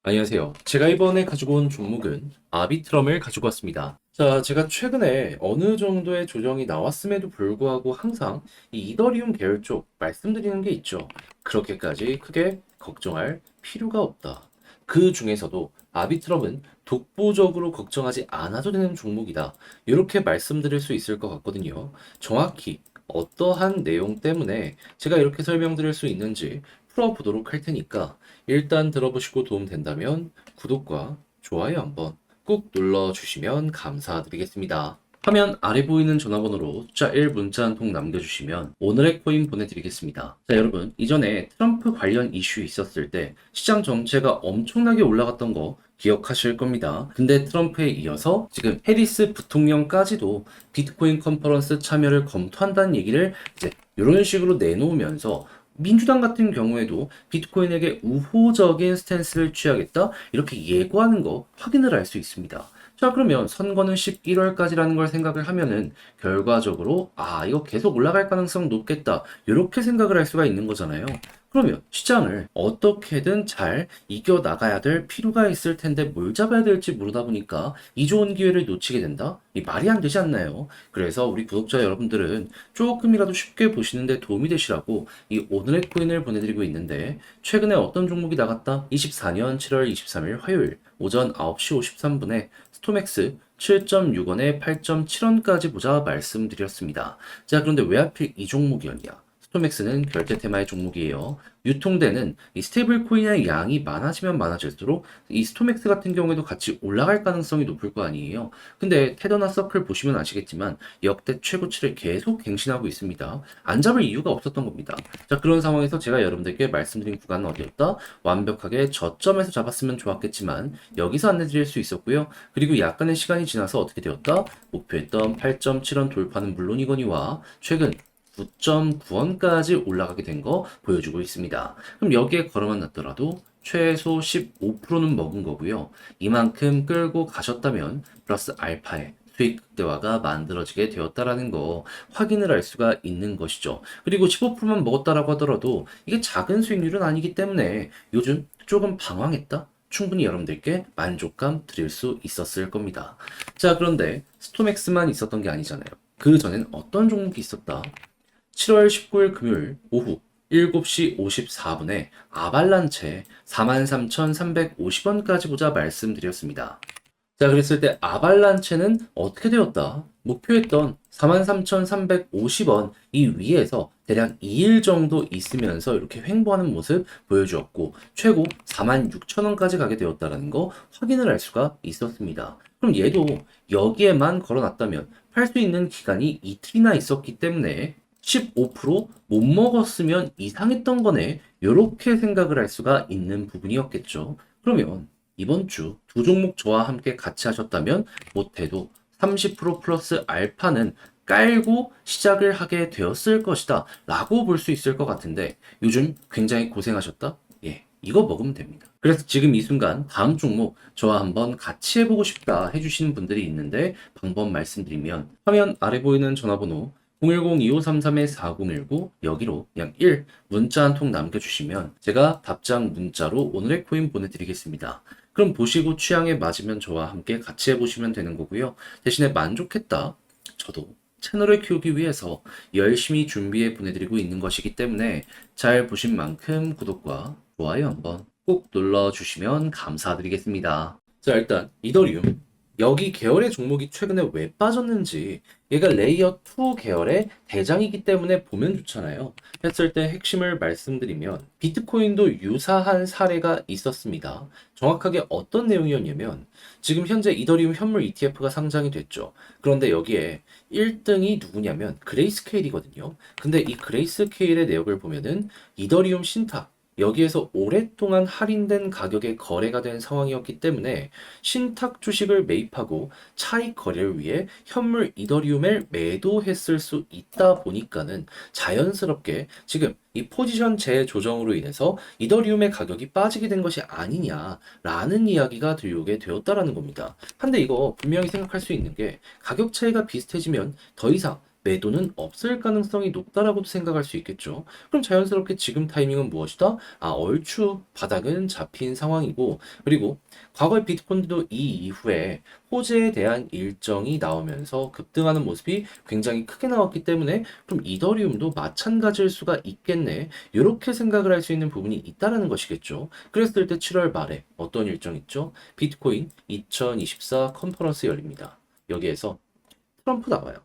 안녕하세요. 제가 이번에 가지고 온 종목은 아비트럼을 가지고 왔습니다. 자, 제가 최근에 어느 정도의 조정이 나왔음에도 불구하고 항상 이 이더리움 계열 쪽 말씀드리는 게 있죠. 그렇게까지 크게 걱정할 필요가 없다. 그 중에서도 아비트럼은 독보적으로 걱정하지 않아도 되는 종목이다. 이렇게 말씀드릴 수 있을 것 같거든요. 정확히 어떠한 내용 때문에 제가 이렇게 설명드릴 수 있는지 풀어보도록 할 테니까 일단 들어보시고 도움 된다면 구독과 좋아요 한번 꾹 눌러주시면 감사드리겠습니다. 화면 아래 보이는 전화번호로 숫자 1 문자 한 통 남겨주시면 오늘의 코인 보내드리겠습니다. 자, 여러분, 이전에 트럼프 관련 이슈 있었을 때 시장 전체가 엄청나게 올라갔던 거 기억하실 겁니다. 근데 트럼프에 이어서 지금 해리스 부통령까지도 비트코인 컨퍼런스 참여를 검토한다는 얘기를 이제 이런 식으로 내놓으면서 민주당 같은 경우에도 비트코인에게 우호적인 스탠스를 취하겠다 이렇게 예고하는 거 확인을 할 수 있습니다. 자, 그러면 선거는 11월까지라는 걸 생각을 하면은 결과적으로 이거 계속 올라갈 가능성 높겠다 이렇게 생각을 할 수가 있는 거잖아요. 그러면 시장을 어떻게든 잘 이겨나가야 될 필요가 있을 텐데 뭘 잡아야 될지 모르다 보니까 이 좋은 기회를 놓치게 된다? 이 말이 안 되지 않나요? 그래서 우리 구독자 여러분들은 조금이라도 쉽게 보시는데 도움이 되시라고 이 오늘의 코인을 보내드리고 있는데 최근에 어떤 종목이 나갔다? 24년 7월 23일 화요일 오전 9시 53분에 스토맥스 7.6원에 8.7원까지 보자 말씀드렸습니다. 자, 그런데 왜 하필 이 종목이었냐? 스토맥스는 결제 테마의 종목이에요. 유통되는 이 스테이블 코인의 양이 많아지면 많아질수록 이 스토맥스 같은 경우에도 같이 올라갈 가능성이 높을 거 아니에요. 근데 테더나 서클 보시면 아시겠지만 역대 최고치를 계속 갱신하고 있습니다. 안 잡을 이유가 없었던 겁니다. 자, 그런 상황에서 제가 여러분들께 말씀드린 구간은 어디였다? 완벽하게 저점에서 잡았으면 좋았겠지만 여기서 안내드릴 수 있었고요. 그리고 약간의 시간이 지나서 어떻게 되었다? 목표했던 8.7원 돌파는 물론이거니와 최근 9.9원까지 올라가게 된 거 보여주고 있습니다. 그럼 여기에 걸어만 놨더라도 최소 15%는 먹은 거고요. 이만큼 끌고 가셨다면 플러스 알파의 수익 극대화가 만들어지게 되었다라는 거 확인을 할 수가 있는 것이죠. 그리고 15%만 먹었다라고 하더라도 이게 작은 수익률은 아니기 때문에 요즘 조금 방황했다? 충분히 여러분들께 만족감 드릴 수 있었을 겁니다. 자, 그런데 스토맥스만 있었던 게 아니잖아요. 그 전엔 어떤 종목이 있었다? 7월 19일 금요일 오후 7시 54분에 아발란체 43,350원까지 보자 말씀드렸습니다. 자, 그랬을 때 아발란체는 어떻게 되었다? 목표했던 43,350원 이 위에서 대략 2일 정도 있으면서 이렇게 횡보하는 모습 보여주었고 최고 46,000원까지 가게 되었다는 거 확인을 할 수가 있었습니다. 그럼 얘도 여기에만 걸어놨다면 팔 수 있는 기간이 이틀이나 있었기 때문에 15%못 먹었으면 이상했던 거네. 이렇게 생각을 할 수가 있는 부분이었겠죠. 그러면 이번 주 두 종목 저와 함께 같이 하셨다면 못해도 30% 플러스 알파는 깔고 시작을 하게 되었을 것이다 라고 볼 수 있을 것 같은데 요즘 굉장히 고생하셨다? 예, 이거 먹으면 됩니다. 그래서 지금 이 순간 다음 종목 저와 한번 같이 해보고 싶다 해주시는 분들이 있는데 방법 말씀드리면 화면 아래 보이는 전화번호 010-2533-4019 여기로 그냥 1 문자 한 통 남겨주시면 제가 답장 문자로 오늘의 코인 보내드리겠습니다. 그럼 보시고 취향에 맞으면 저와 함께 같이 해보시면 되는 거고요. 대신에 만족했다. 저도 채널을 키우기 위해서 열심히 준비해 보내드리고 있는 것이기 때문에 잘 보신 만큼 구독과 좋아요 한번 꼭 눌러주시면 감사드리겠습니다. 자, 일단 이더리움 여기 계열의 종목이 최근에 왜 빠졌는지 얘가 레이어 2 계열의 대장이기 때문에 보면 좋잖아요. 했을 때 핵심을 말씀드리면 비트코인도 유사한 사례가 있었습니다. 정확하게 어떤 내용이었냐면 지금 현재 이더리움 현물 ETF가 상장이 됐죠. 그런데 여기에 1등이 누구냐면 그레이스케일이거든요. 근데 이 그레이스케일의 내역을 보면은 이더리움 신탁 여기에서 오랫동안 할인된 가격에 거래가 된 상황이었기 때문에 신탁 주식을 매입하고 차익 거래를 위해 현물 이더리움을 매도했을 수 있다 보니까는 자연스럽게 지금 이 포지션 재조정으로 인해서 이더리움의 가격이 빠지게 된 것이 아니냐라는 이야기가 들려오게 되었다라는 겁니다. 근데 이거 분명히 생각할 수 있는 게 가격 차이가 비슷해지면 더 이상 매도는 없을 가능성이 높다라고도 생각할 수 있겠죠. 그럼 자연스럽게 지금 타이밍은 무엇이다? 얼추 바닥은 잡힌 상황이고, 그리고 과거의 비트코인도 이 이후에 호재에 대한 일정이 나오면서 급등하는 모습이 굉장히 크게 나왔기 때문에 그럼 이더리움도 마찬가지일 수가 있겠네. 이렇게 생각을 할 수 있는 부분이 있다라는 것이겠죠. 그랬을 때 7월 말에 어떤 일정 있죠? 비트코인 2024 컨퍼런스 열립니다. 여기에서 트럼프 나와요.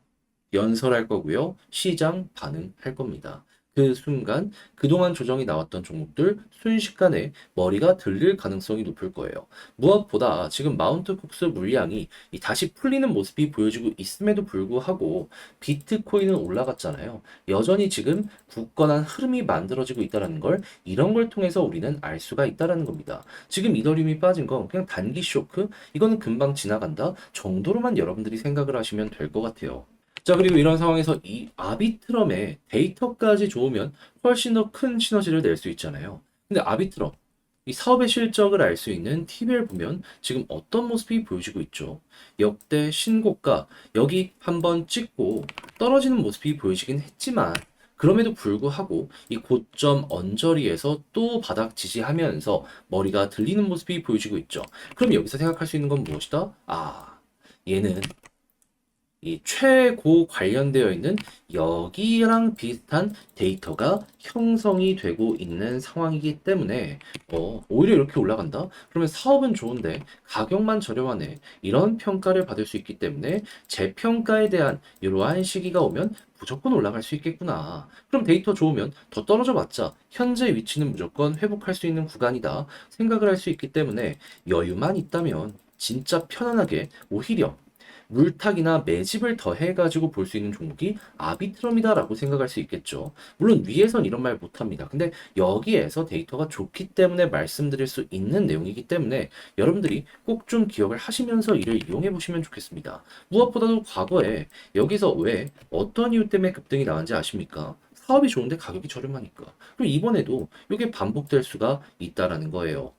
연설할 거고요. 시장 반응할 겁니다. 그 순간 그동안 조정이 나왔던 종목들 순식간에 머리가 들릴 가능성이 높을 거예요. 무엇보다 지금 마운트 콕스 물량이 다시 풀리는 모습이 보여지고 있음에도 불구하고 비트코인은 올라갔잖아요. 여전히 지금 굳건한 흐름이 만들어지고 있다는 걸 이런 걸 통해서 우리는 알 수가 있다는 겁니다. 지금 이더리움이 빠진 건 그냥 단기 쇼크, 이거는 금방 지나간다 정도로만 여러분들이 생각을 하시면 될 것 같아요. 자, 그리고 이런 상황에서 이 아비트럼의 데이터까지 좋으면 훨씬 더 큰 시너지를 낼 수 있잖아요. 근데 아비트럼, 이 사업의 실적을 알 수 있는 TV를 보면 지금 어떤 모습이 보여지고 있죠. 역대 신고가 여기 한번 찍고 떨어지는 모습이 보여지긴 했지만 그럼에도 불구하고 이 고점 언저리에서 또 바닥 지지하면서 머리가 들리는 모습이 보여지고 있죠. 그럼 여기서 생각할 수 있는 건 무엇이다? 얘는 이 최고 관련되어 있는 여기랑 비슷한 데이터가 형성이 되고 있는 상황이기 때문에 오히려 이렇게 올라간다? 그러면 사업은 좋은데 가격만 저렴하네. 이런 평가를 받을 수 있기 때문에 재평가에 대한 이러한 시기가 오면 무조건 올라갈 수 있겠구나. 그럼 데이터 좋으면 더 떨어져 봤자 현재 위치는 무조건 회복할 수 있는 구간이다 생각을 할 수 있기 때문에 여유만 있다면 진짜 편안하게 오히려 물타기나 매집을 더해가지고 볼 수 있는 종목이 아비트럼이다라고 생각할 수 있겠죠. 물론 위에선 이런 말 못합니다. 근데 여기에서 데이터가 좋기 때문에 말씀드릴 수 있는 내용이기 때문에 여러분들이 꼭 좀 기억을 하시면서 이를 이용해 보시면 좋겠습니다. 무엇보다도 과거에 여기서 왜 어떤 이유 때문에 급등이 나왔는지 아십니까? 사업이 좋은데 가격이 저렴하니까. 그리고 이번에도 이게 반복될 수가 있다라는 거예요.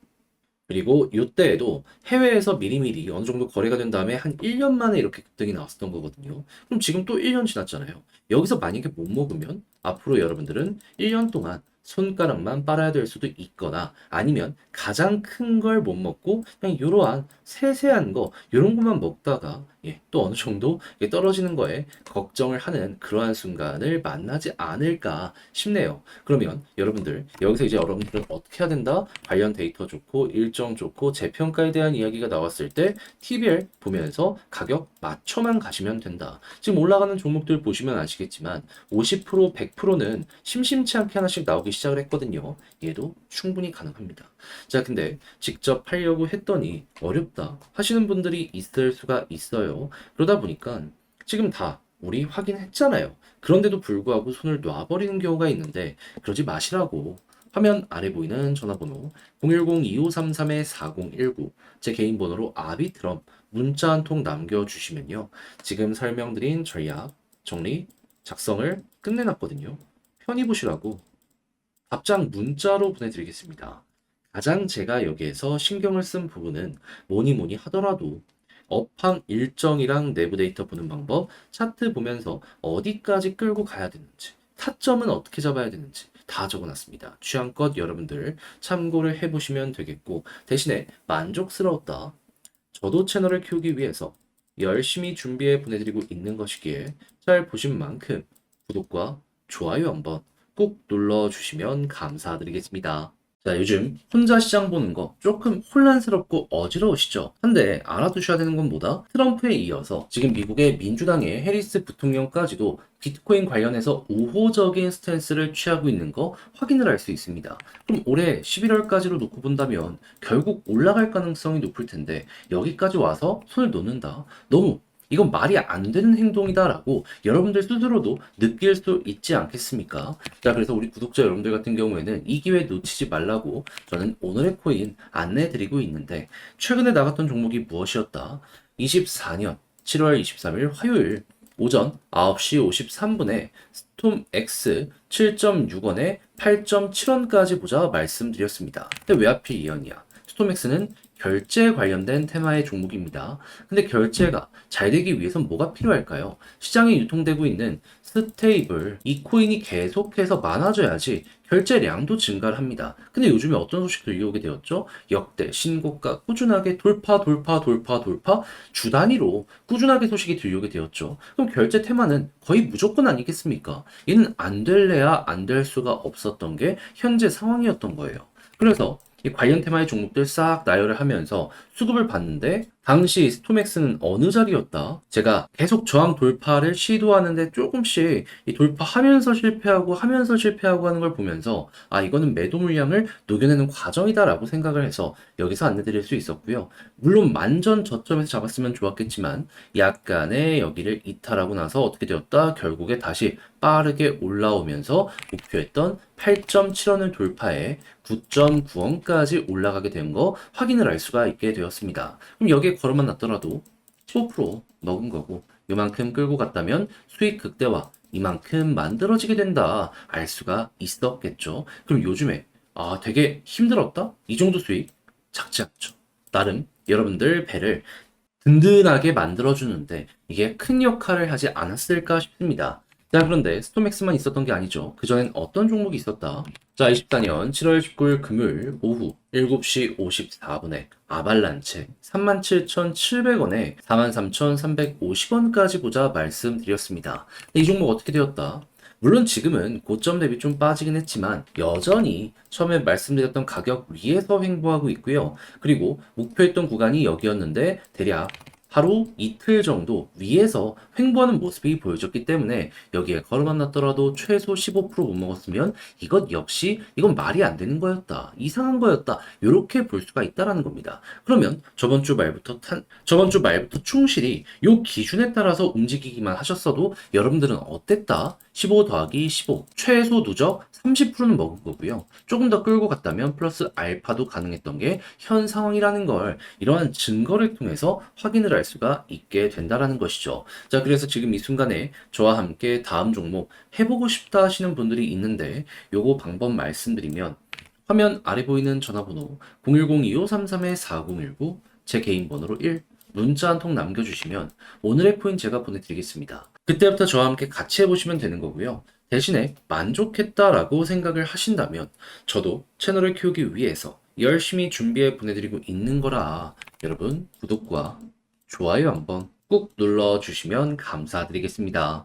그리고 이때에도 해외에서 미리미리 어느 정도 거래가 된 다음에 한 1년 만에 이렇게 급등이 나왔었던 거거든요. 그럼 지금 또 1년 지났잖아요. 여기서 만약에 못 먹으면 앞으로 여러분들은 1년 동안 손가락만 빨아야 될 수도 있거나 아니면 가장 큰 걸 못 먹고 그냥 이러한 세세한 거 이런 것만 먹다가 또 어느 정도 떨어지는 거에 걱정을 하는 그러한 순간을 만나지 않을까 싶네요. 그러면 여러분들 여기서 이제 여러분들은 어떻게 해야 된다? 관련 데이터 좋고 일정 좋고 재평가에 대한 이야기가 나왔을 때 TBL 보면서 가격 맞춰만 가시면 된다. 지금 올라가는 종목들 보시면 아시겠지만 50% 100%는 심심치 않게 하나씩 나오기 시작을 했거든요. 얘도 충분히 가능합니다. 자, 근데 직접 하려고 했더니 어렵다 하시는 분들이 있을 수가 있어요. 그러다 보니까 지금 다 우리 확인했잖아요. 그런데도 불구하고 손을 놔버리는 경우가 있는데 그러지 마시라고. 화면 아래 보이는 전화번호 010-2533-4019 제 개인 번호로 아비트럼 문자 한 통 남겨주시면요. 지금 설명드린 전략, 정리, 작성을 끝내놨거든요. 편히 보시라고 답장 문자로 보내드리겠습니다. 가장 제가 여기에서 신경을 쓴 부분은 뭐니 뭐니 하더라도 업황 일정이랑 내부 데이터 보는 방법, 차트 보면서 어디까지 끌고 가야 되는지, 타점은 어떻게 잡아야 되는지 다 적어놨습니다. 취향껏 여러분들 참고를 해보시면 되겠고 대신에 만족스러웠다. 저도 채널을 키우기 위해서 열심히 준비해 보내드리고 있는 것이기에 잘 보신 만큼 구독과 좋아요 한번 꼭 눌러주시면 감사드리겠습니다. 자, 요즘 혼자 시장 보는 거 조금 혼란스럽고 어지러우시죠? 한데 알아두셔야 되는 건 뭐다? 트럼프에 이어서 지금 미국의 민주당의 해리스 부통령까지도 비트코인 관련해서 우호적인 스탠스를 취하고 있는 거 확인을 할 수 있습니다. 그럼 올해 11월까지로 놓고 본다면 결국 올라갈 가능성이 높을 텐데 여기까지 와서 손을 놓는다. 너무 이건 말이 안 되는 행동이다라고 여러분들 스스로도 느낄 수 있지 않겠습니까? 자, 그래서 우리 구독자 여러분들 같은 경우에는 이 기회 놓치지 말라고 저는 오늘의 코인 안내해 드리고 있는데 최근에 나갔던 종목이 무엇이었다? 24년 7월 23일 화요일 오전 9시 53분에 스톰 X 7.6원에 8.7원까지 보자 말씀드렸습니다. 근데 왜 하필 이 연이야? 스톰엑스는 결제 관련된 테마의 종목입니다. 근데 결제가 잘 되기 위해선 뭐가 필요할까요? 시장에 유통되고 있는 스테이블, 이 코인이 계속해서 많아져야지 결제량도 증가를 합니다. 근데 요즘에 어떤 소식 들려오게 되었죠? 역대 신고가 꾸준하게 돌파 주 단위로 꾸준하게 소식이 들려오게 되었죠. 그럼 결제 테마는 거의 무조건 아니겠습니까? 얘는 안 될래야 안 될 수가 없었던 게 현재 상황이었던 거예요. 그래서 이 관련 테마의 종목들 싹 나열을 하면서 수급을 봤는데 당시 스톰엑스는 어느 자리였다? 제가 계속 저항 돌파를 시도하는데 조금씩 이 돌파하면서 실패하고 하면서 실패하고 하는 걸 보면서 아 이거는 매도 물량을 녹여내는 과정이다라고 생각을 해서 여기서 안내드릴 수 있었고요. 물론 만전 저점에서 잡았으면 좋았겠지만 약간의 여기를 이탈하고 나서 어떻게 되었다? 결국에 다시 빠르게 올라오면서 목표했던 8.7원을 돌파해 9.9원까지 올라가게 된 거 확인을 할 수가 있게 되었습니다. 그럼 여기에 걸어만 놨더라도 15% 먹은 거고 요만큼 끌고 갔다면 수익 극대화 이만큼 만들어지게 된다 알 수가 있었겠죠. 그럼 요즘에 아 되게 힘들었다? 이 정도 수익 작지 않죠. 나름 여러분들 배를 든든하게 만들어주는데 이게 큰 역할을 하지 않았을까 싶습니다. 자, 그런데 스톰엑스만 있었던 게 아니죠. 그전엔 어떤 종목이 있었다? 자, 24년 7월 19일 금요일 오후 7시 54분에 아발란체 37,700원에 43,350원까지 보자 말씀드렸습니다. 이 종목 어떻게 되었다? 물론 지금은 고점 대비 좀 빠지긴 했지만 여전히 처음에 말씀드렸던 가격 위에서 횡보하고 있고요. 그리고 목표했던 구간이 여기였는데 대략 하루 이틀 정도 위에서 횡보하는 모습이 보여졌기 때문에 여기에 걸어만났더라도 최소 15%못 먹었으면 이것 역시 이건 말이 안 되는 거였다. 이상한 거였다. 이렇게 볼 수가 있다라는 겁니다. 그러면 저번 주 말부터 충실히 요 기준에 따라서 움직이기만 하셨어도 여러분들은 어땠다? 15 더하기 15 최소 누적 30%는 먹은 거고요. 조금 더 끌고 갔다면 플러스 알파도 가능했던 게 현 상황이라는 걸 이러한 증거를 통해서 확인을 할 수가 있게 된다라는 것이죠. 자, 그래서 지금 이 순간에 저와 함께 다음 종목 해보고 싶다 하시는 분들이 있는데 요거 방법 말씀드리면 화면 아래 보이는 전화번호 010-2533-4019 제 개인 번호로 1 문자 한 통 남겨주시면 오늘의 코인 제가 보내드리겠습니다. 그때부터 저와 함께 같이 해보시면 되는 거고요. 대신에 만족했다라고 생각을 하신다면 저도 채널을 키우기 위해서 열심히 준비해 보내드리고 있는 거라 여러분 구독과 좋아요 한번 꾹 눌러주시면 감사드리겠습니다.